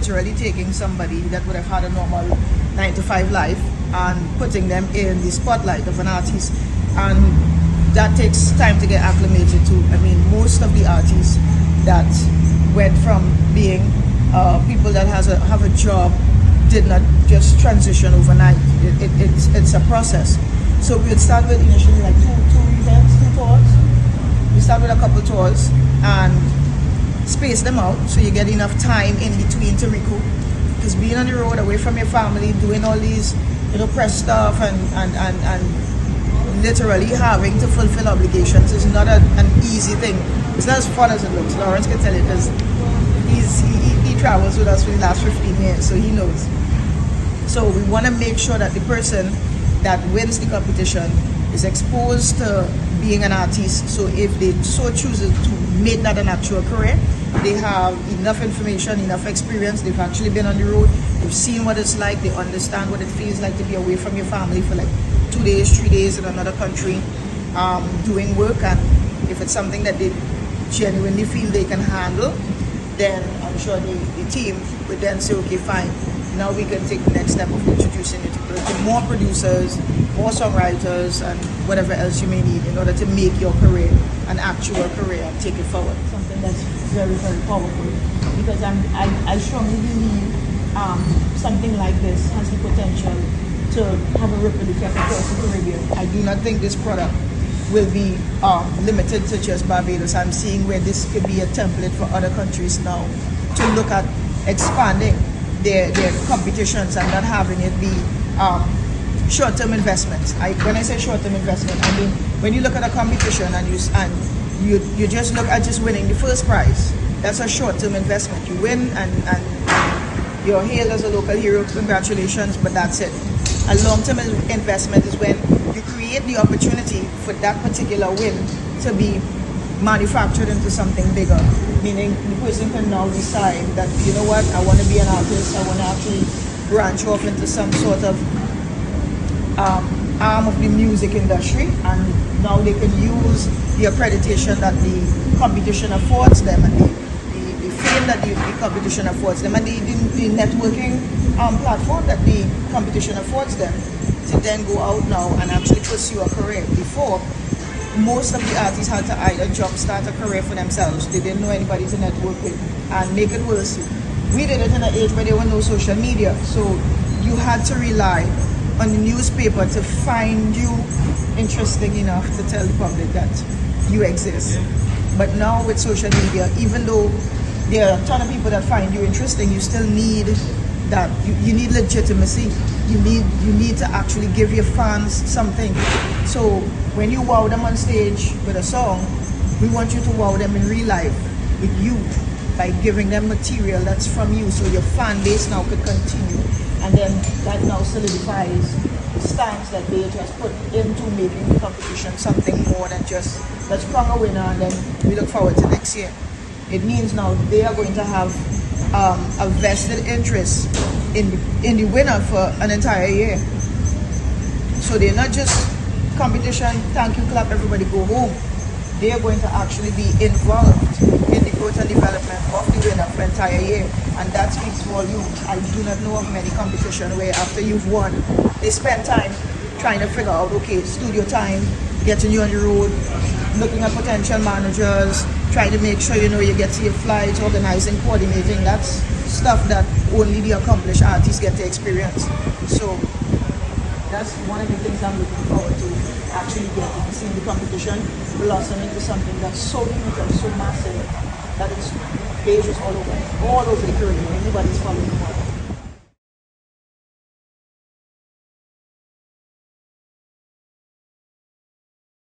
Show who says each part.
Speaker 1: literally taking somebody that would have had a normal 9-to-5 life and putting them in the spotlight of an artist, and that takes time to get acclimated to. I mean, most of the artists that went from being people that have a job did not just transition overnight. It's a process. So we would start with initially like two events, 2 tours. We start with a couple tours and space them out so you get enough time in between to recoup. Because being on the road away from your family, doing all these, press stuff and literally having to fulfill obligations is not an easy thing. It's not as fun as it looks. Lawrence can tell you, because he travels with us for the last 15 years, so he knows. So we want to make sure that the person that wins the competition is exposed to being an artist. So if they so chooses to make that an actual career, they have enough information, enough experience, they've actually been on the road, they've seen what it's like, they understand what it feels like to be away from your family for like 2 days, 3 days in another country, doing work. And if it's something that they genuinely feel they can handle, then I'm sure the team would then say, okay, fine, now we can take the next step of introducing you to more producers, more songwriters, and whatever else you may need in order to make your career an actual career and take it forward.
Speaker 2: Something that's very, very powerful, because I strongly believe something like this has the potential to have a ripple effect across the Caribbean.
Speaker 1: I do not think this product will be limited to just Barbados. I'm seeing where this could be a template for other countries now to look at expanding their competitions and not having it be short-term investments. When I say short-term investment, I mean when you look at a competition and you just look at just winning the first prize, that's a short-term investment. You win and you're hailed as a local hero, congratulations, but that's it. A long-term investment is when you create the opportunity for that particular win to be manufactured into something bigger, meaning the person can now decide that, you know what, I want to be an artist, I want to actually branch off into some sort of arm of the music industry, and now they can use the accreditation that the competition affords them, and the fame that the competition affords them, and the networking platform that the competition affords them to then go out now and actually pursue a career. Before, most of the artists had to either jumpstart a career for themselves. They didn't know anybody to network with, and make it worse, we did it in an age where there were no social media, so you had to rely on the newspaper to find you interesting enough to tell the public that you exist. But now with social media, even though there are a ton of people that find you interesting, you still need that. You need legitimacy. You need to actually give your fans something. So when you wow them on stage with a song, we want you to wow them in real life with you by giving them material that's from you, so your fan base now could continue. And then that now solidifies the stance that they just put into making the competition something more than just let's crown a winner and then we look forward to next year. It means now they are going to have a vested interest in the winner for an entire year. So they're not just competition, thank you, clap, everybody go home. They are going to actually be involved in the growth and development of the winner for an entire year, and that speaks volumes. I do not know of many competitions where after you've won, they spend time trying to figure out, okay, studio time, getting you on the road, looking at potential managers, trying to make sure you get to your flights, organizing, coordinating. That's stuff that only the accomplished artists get to experience. So that's one of the things I'm looking forward to, actually getting to see the competition blossom into something that's so huge and so massive that it's pages all over the Caribbean. Everybody's following the